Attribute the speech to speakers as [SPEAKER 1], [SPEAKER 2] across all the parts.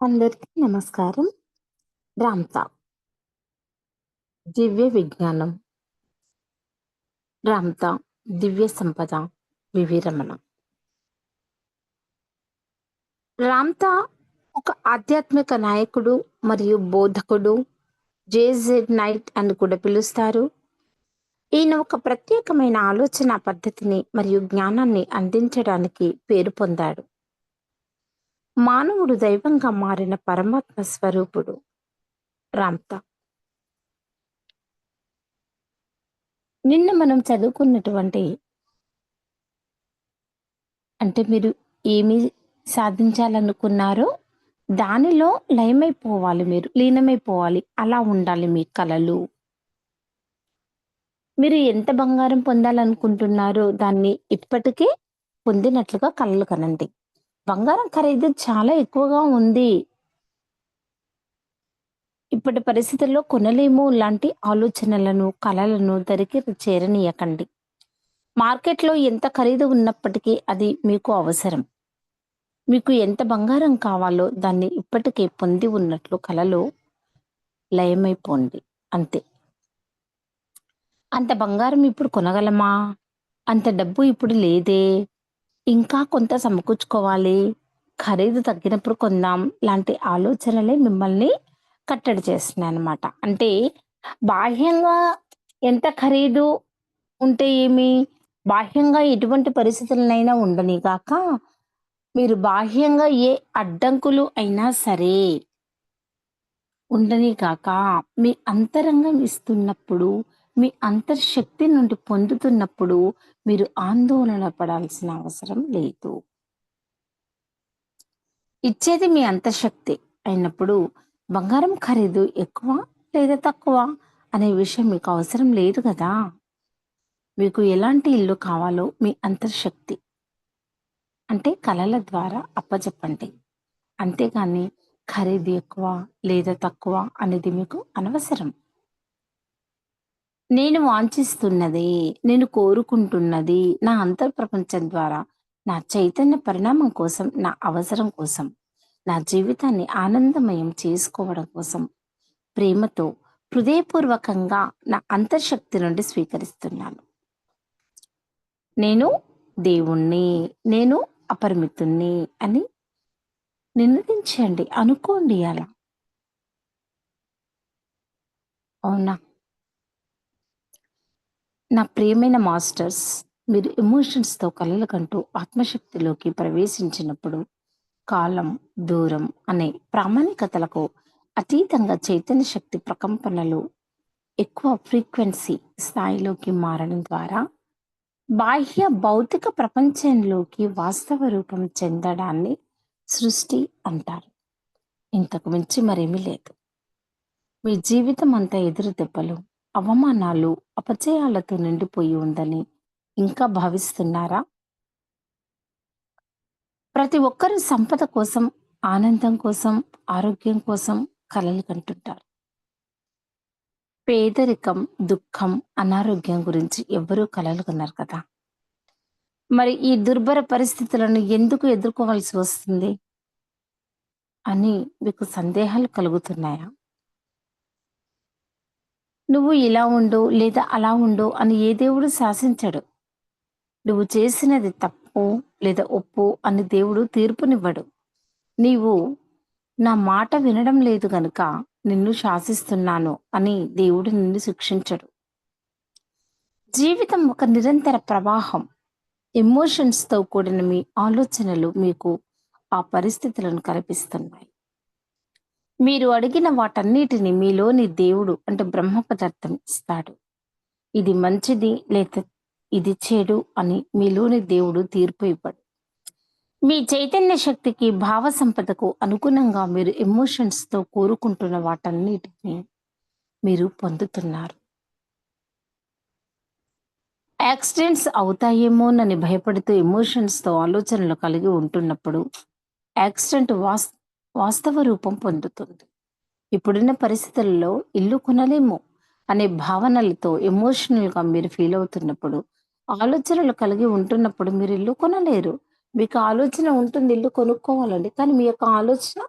[SPEAKER 1] అందరికీ నమస్కారం. రామ్తా దివ్య విజ్ఞానం, రామ్తా దివ్య సంపద, వివి రమణ. రామ్తా ఒక ఆధ్యాత్మిక నాయకుడు మరియు బోధకుడు, జేజెడ్ నైట్ అని కూడా పిలుస్తారు. ఈయన ఒక ప్రత్యేకమైన ఆలోచన పద్ధతిని మరియు జ్ఞానాన్ని అందించడానికి పేరు పొందాడు. మానవుడు దైవంగా మారిన పరమాత్మ స్వరూపుడు రామ్తా. నిన్న మనం చదువుకున్నటువంటి మీరు ఏమి సాధించాలనుకున్నారో దానిలో లయమైపోవాలి, మీరు లీనమైపోవాలి. అలా ఉండాలి మీ కలలు. మీరు ఎంత బంగారం పొందాలనుకుంటున్నారో దాన్ని ఇప్పటికే పొందినట్లుగా కలలు కనండి. బంగారం ఖరీదు చాలా ఎక్కువగా ఉంది, ఇప్పటి పరిస్థితుల్లో కొనలేము లాంటి ఆలోచనలను, కలలను దరికి చేరనీయకండి. మార్కెట్లో ఎంత ఖరీదు ఉన్నప్పటికీ అది మీకు అవసరం. మీకు ఎంత బంగారం కావాలో దాన్ని ఇప్పటికే పొంది ఉన్నట్లు కలలో లయమైపోండి, అంతే. అంత బంగారం ఇప్పుడు కొనగలమా? అంత డబ్బు ఇప్పుడు లేదే, ఇంకా కొంత సమకూర్చుకోవాలి, ఖరీదు తగ్గినప్పుడు కొందాం లాంటి ఆలోచనలే మిమ్మల్ని కట్టడి చేస్తున్నాయి అన్నమాట. అంటే బాహ్యంగా ఎంత ఖరీదు ఉంటే ఏమి, బాహ్యంగా ఎటువంటి పరిస్థితులనైనా ఉండని గాక, మీరు బాహ్యంగా ఏ అడ్డంకులు అయినా సరే ఉండని కాక, మీ అంతరంగం ఇస్తున్నప్పుడు, మీ అంతర్శక్తి నుండి పొందుతున్నప్పుడు మీరు ఆందోళన పడాల్సిన అవసరం లేదు. ఇచ్చేది మీ అంతర్శక్తి అయినప్పుడు బంగారం ఖరీదు ఎక్కువ లేదా తక్కువ అనే విషయం మీకు అవసరం లేదు కదా. మీకు ఎలాంటి ఇల్లు కావాలో మీ అంతర్శక్తి అంటే కలల ద్వారా అప్పచెప్పండి. అంతేగాని ఖరీదు ఎక్కువ లేదా తక్కువ అనేది మీకు అనవసరం. నేను వాంఛిస్తున్నది, నేను కోరుకుంటున్నది నా అంతర్ప్రపంచం ద్వారా, నా చైతన్య పరిణామం కోసం, నా అవసరం కోసం, నా జీవితాన్ని ఆనందమయం చేసుకోవడం కోసం, ప్రేమతో హృదయపూర్వకంగా నా అంతర్శక్తి నుండి స్వీకరిస్తున్నాను. నేను దేవుణ్ణి, నేను అపరిమితుణ్ణి అని నిర్ణయించండి, అనుకోండి అలా. అవునా? నా ప్రియమైన మాస్టర్స్, మీరు ఎమోషన్స్తో కలలు కంటూ ఆత్మశక్తిలోకి ప్రవేశించినప్పుడు కాలం, దూరం అనే ప్రామాణికతలకు అతీతంగా చైతన్య శక్తి ప్రకంపనలు ఎక్కువ ఫ్రీక్వెన్సీ స్థాయిలోకి మారడం ద్వారా బాహ్య భౌతిక ప్రపంచంలోకి వాస్తవ రూపం చెందడాన్ని సృష్టి అంటారు. ఇంతకు మించి మరేమీ లేదు. మీ జీవితం అంతా ఎదురు దెబ్బలు, అవమానాలు, అపజయాలతో నిండిపోయి ఉందని ఇంకా భావిస్తున్నారా? ప్రతి ఒక్కరూ సంపద కోసం, ఆనందం కోసం, ఆరోగ్యం కోసం కలలు కంటుంటారు. పేదరికం, దుఃఖం, అనారోగ్యం గురించి ఎవ్వరూ కలలు కన్నారు కదా. మరి ఈ దుర్భర పరిస్థితులను ఎందుకు ఎదుర్కోవాల్సి వస్తుంది అని మీకు సందేహాలు కలుగుతున్నాయా? నువ్వు ఇలా ఉండు లేదా అలా ఉండు అని ఏ దేవుడు శాసించడు. నువ్వు చేసినది తప్పు లేదా ఒప్పు అని దేవుడు తీర్పునివ్వడు. నీవు నా మాట వినడం లేదు గనుక నిన్ను శాసిస్తున్నాను అని దేవుడు నిన్ను శిక్షించడు. జీవితం ఒక నిరంతర ప్రవాహం. ఎమోషన్స్తో కూడిన మీ ఆలోచనలు మీకు ఆ పరిస్థితులను కల్పిస్తున్నాయి. మీరు అడిగిన వాటన్నిటిని మీలోని దేవుడు అంటే బ్రహ్మ పదార్థం ఇస్తాడు. ఇది మంచిది లేదా ఇది చెడు అని మీలోని దేవుడు తీర్పు ఇవ్వడు. మీ చైతన్య శక్తికి, భావ సంపదకు అనుగుణంగా మీరు ఎమోషన్స్తో కోరుకుంటున్న వాటన్నిటిని మీరు పొందుతున్నారు. యాక్సిడెంట్స్ అవుతాయేమోనని భయపడుతూ ఎమోషన్స్తో ఆలోచనలు కలిగి ఉంటున్నప్పుడు యాక్సిడెంట్ వాస్తవ రూపం పొందుతుంది. ఇప్పుడున్న పరిస్థితుల్లో ఇల్లు కొనలేము అనే భావనలతో ఎమోషనల్గా మీరు ఫీల్ అవుతున్నప్పుడు, ఆలోచనలు కలిగి ఉంటున్నప్పుడు మీరు ఇల్లు కొనలేరు. మీకు ఆలోచన ఉంటుంది ఇల్లు కొనుక్కోవాలండి, కానీ మీ యొక్క ఆలోచన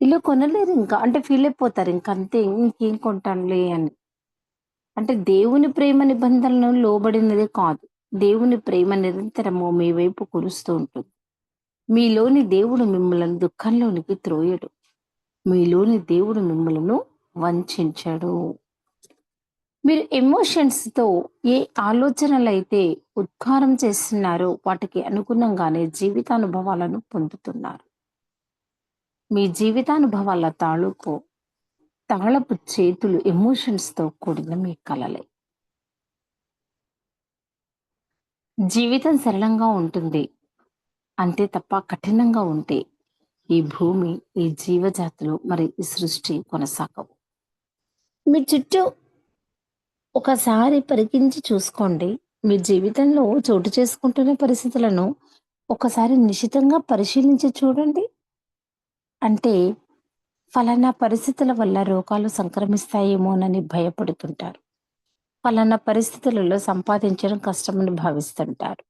[SPEAKER 1] ఇల్లు కొనలేరు ఇంకా. అంటే ఫీల్ అయిపోతారు. ఇంక అంతే ఇంకేం కొంటానులే అని. అంటే దేవుని ప్రేమ నిబంధనలను లోబడినది కాదు. దేవుని ప్రేమ నిరంతరము మీ వైపు కురుస్తూ ఉంటుంది. మీలోని దేవుడు మిమ్మల్ని దుఃఖంలోనికి త్రోయడు. మీలోని దేవుడు మిమ్మలను వంచించడు. మీరు ఎమోషన్స్‌తో ఏ ఆలోచనలైతే ఉద్గారం చేస్తున్నారో వాటికి అనుగుణంగానే జీవితానుభవాలను పొందుతున్నారు. మీ జీవితానుభవాల తాలూకు తాళపు చేతులు ఎమోషన్స్‌తో కూడిన మీ కలలే. జీవితం సరళంగా ఉంటుంది. అంతే తప్ప కఠినంగా ఉంటే ఈ భూమి, ఈ జీవజాతులు మరి ఈ సృష్టి కొనసాగవు. మీ చుట్టూ ఒకసారి పరికించి చూసుకోండి. మీ జీవితంలో చోటు చేసుకుంటున్న పరిస్థితులను ఒకసారి నిశితంగా పరిశీలించి చూడండి. అంటే ఫలానా పరిస్థితుల వల్ల రోగాలు సంక్రమిస్తాయేమోనని భయపడుతుంటారు. ఫలానా పరిస్థితులలో సంపాదించడం కష్టమని భావిస్తుంటారు.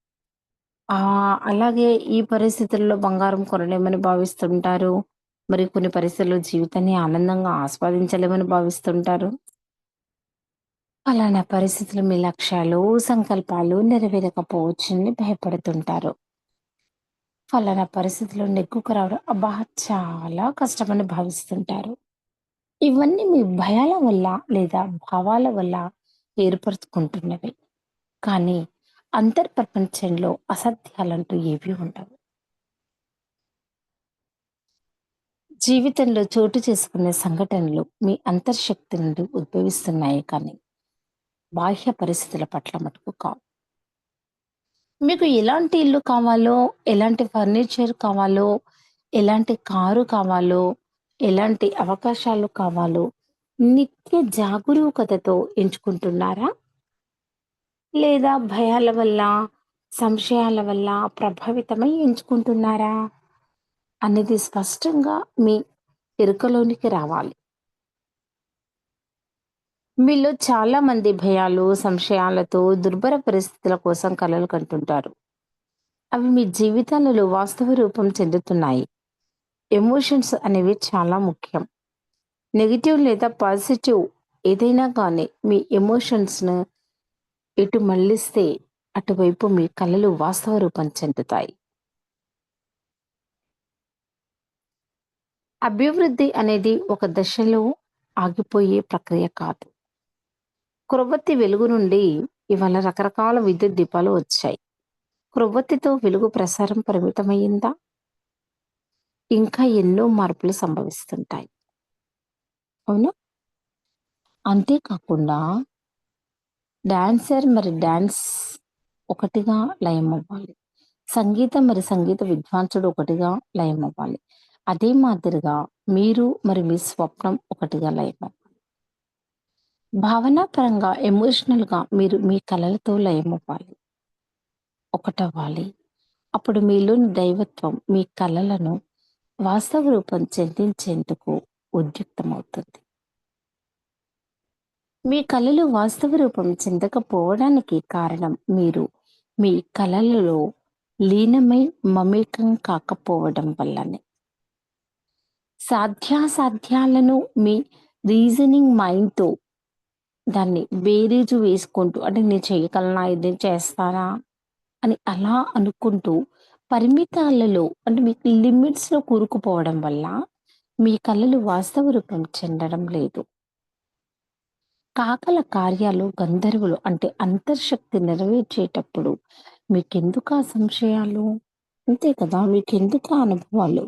[SPEAKER 1] అలాగే ఈ పరిస్థితుల్లో బంగారం కొనలేమని భావిస్తుంటారు. మరి కొన్ని పరిస్థితుల్లో జీవితాన్ని ఆనందంగా ఆస్వాదించలేమని భావిస్తుంటారు. ఫలానా పరిస్థితులు మీ లక్ష్యాలు, సంకల్పాలు నెరవేరకపోవచ్చని భయపడుతుంటారు. ఫలానా పరిస్థితిలో నెగ్గుకు రావడం అబ్బా! చాలా కష్టమని భావిస్తుంటారు. ఇవన్నీ మీ భయాల వల్ల లేదా భావాల వల్ల ఏర్పరచుకుంటున్నవి. కానీ అంతర్ప్రపంచంలో అసత్యాలంటూ ఏవీ ఉండవు. జీవితంలో చోటు చేసుకునే సంఘటనలు మీ అంతర్శక్తి నుండి ఉద్భవిస్తున్నాయి కానీ బాహ్య పరిస్థితుల పట్ల మటుకు కావు. మీకు ఎలాంటి ఇల్లు కావాలో, ఎలాంటి ఫర్నిచర్ కావాలో, ఎలాంటి కారు కావాలో, ఎలాంటి అవకాశాలు కావాలో నిత్య జాగరూకతతో ఎంచుకుంటున్నారా? లేదా భయాల వల్ల, సంశయాల వల్ల ప్రభావితమై ఎంచుకుంటున్నారా? అనేది స్పష్టంగా మీ ఎరుకలోనికి రావాలి. మీలో చాలా మంది భయాలు, సంశయాలతో దుర్భర పరిస్థితుల కోసం కలలు కంటుంటారు. అవి మీ జీవితాలలో వాస్తవ రూపం చెందుతున్నాయి. ఎమోషన్స్ అనేవి చాలా ముఖ్యం. నెగెటివ్ లేదా పాజిటివ్ ఏదైనా కానీ మీ ఎమోషన్స్‌ను ఎటు మళ్లిస్తే అటువైపు మీ కలలు వాస్తవ రూపం చెందుతాయి. అభివృద్ధి అనేది ఒక దశలో ఆగిపోయే ప్రక్రియ కాదు. క్రొవ్వొత్తి వెలుగు నుండి ఇవాళ రకరకాల విద్యుత్ దీపాలు వచ్చాయి. క్రొవ్వొత్తితో వెలుగు ప్రసారం పరిమితమయ్యిందా? ఇంకా ఎన్నో మార్పులు సంభవిస్తుంటాయి. అవునా? అంతేకాకుండా డాన్సర్ మరి డాన్స్ ఒకటిగా లయమవ్వాలి. సంగీతం మరి సంగీత విద్వాంసుడు ఒకటిగా లయమవ్వాలి. అదే మాదిరిగా మీరు మరి మీ స్వప్నం ఒకటిగా లయమవ్వాలి. భావనాపరంగా, ఎమోషనల్‌గా మీరు మీ కలలతో లయమవ్వాలి. ఒకటవ్వాలి. అప్పుడు మీలోని దైవత్వం మీ కలలను వాస్తవ రూపం చెందించేందుకు ఉద్యుక్తమవుతుంది. మీ కలలు వాస్తవ రూపం చెందకపోవడానికి కారణం మీరు మీ కలలలో లీనమై మమేకం కాకపోవడం వల్లనే. సాధ్యాసాధ్యాలను మీ రీజనింగ్ మైండ్‌తో దాన్ని బేరీజు వేసుకుంటూ అంటే నేను చేయగలనా? ఇది చేస్తానా? అని అలా అనుకుంటూ పరిమితాలలో అంటే మీకు లిమిట్స్‌లో కూరుకుపోవడం వల్ల మీ కలలు వాస్తవ రూపం చెందడం లేదు. కాకల కార్యాలు గంధర్వులు అంటే అంతర్శక్తి నెరవేర్చేటప్పుడు మీకెందుకా సంశయాలు? అంతే కదా! మీకెందుకా అనుభవాలు?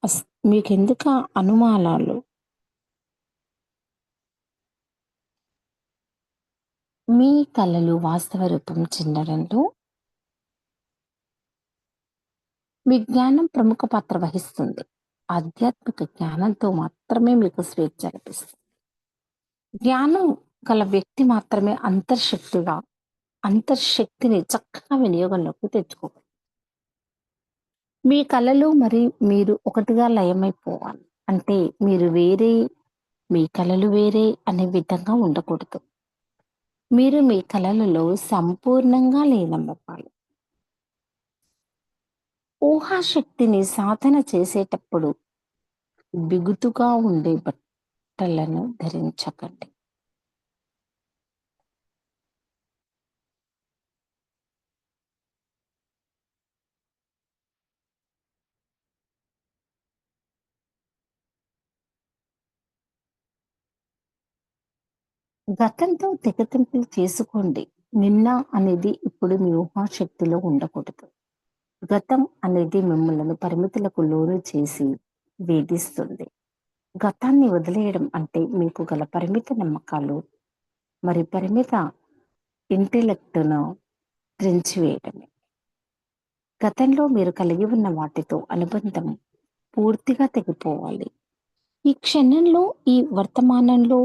[SPEAKER 1] అస్ మీకెందుకా అనుమానాలు? మీ కలలు వాస్తవ రూపం చెందడంలో మీ జ్ఞానం ప్రముఖ పాత్ర వహిస్తుంది. ఆధ్యాత్మిక జ్ఞానంతో మాత్రమే మీకు స్వేచ్ఛ లభిస్తుంది. జ్ఞానం గల వ్యక్తి మాత్రమే అంతర్శక్తిని చక్కగా వినియోగంలోకి తెచ్చుకోగలరు. మీ కలలు మరి మీరు ఒకటిగా లయమైపోవాలి. అంటే మీరు వేరే, మీ కలలు వేరే అనే విధంగా ఉండకూడదు. మీరు మీ కలలలో సంపూర్ణంగా లీనమవ్వాలి. ఊహాశక్తిని సాధన చేసేటప్పుడు బిగుతుగా ఉండే బట్టలను ధరించకండి. గతంతో తెగతింపులు చేసుకోండి. నిన్న అనేది ఇప్పుడు మీ ఊహాశక్తిలో ఉండకూడదు. గతం అనేది మిమ్మల్ని పరిమితులకు లోను చేసి వేధిస్తుంది. గతాన్ని వదిలేయడం అంటే మీకు గల పరిమిత నమ్మకాలు, మరి పరిమిత ఇంటెలెక్ట్‌ను త్రెంచివేయడమే. గతంలో మీరు కలిగి ఉన్న వాటితో అనుబంధం పూర్తిగా తెగిపోవాలి. ఈ క్షణంలో, ఈ వర్తమానంలో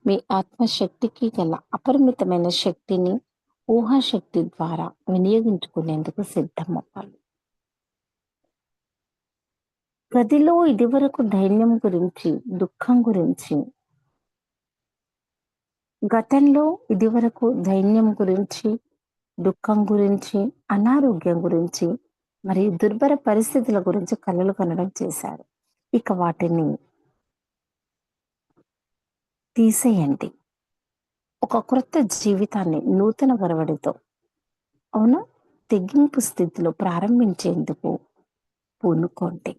[SPEAKER 1] మీ ఆత్మశక్తికి గల అపరిమితమైన శక్తిని ఊహాశక్తి ద్వారా వినియోగించుకునేందుకు సిద్ధమవ్వాలి. గదిలో ఇదివరకు ధైర్యం గురించి, దుఃఖం గురించి, గతంలో ఇదివరకు ధైర్యం గురించి, దుఃఖం గురించి, అనారోగ్యం గురించి, మరియు దుర్భర పరిస్థితుల గురించి కలలు కనడం చేశారు. ఇక వాటిని తీసేయండి. ఒక క్రొత్త జీవితాన్ని నూతన ఒరవడితో, అవునా, తెగింపు స్థితిలో ప్రారంభించేందుకు పూనుకోండి.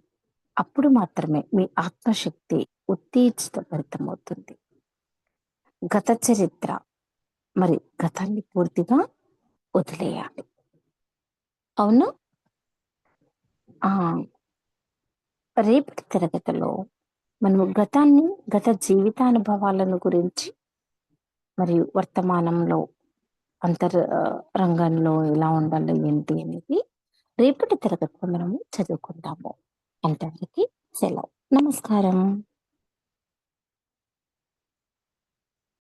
[SPEAKER 1] అప్పుడు మాత్రమే మీ ఆత్మశక్తి ఉత్తేజితభరితమవుతుంది. గత చరిత్ర, మరి గతాన్ని పూర్తిగా వదిలేయాలి. అవునా? ఆ! రేపటి తరగతిలో మనము గతాన్ని, గత జీవితానుభవాలను గురించి మరియు వర్తమానంలో రంగంలో ఎలా ఉండాలి ఏంటి అనేది రేపటి తరగతిలో మనము చదువుకుందాము. అంతవరకి సెలవు. నమస్కారం.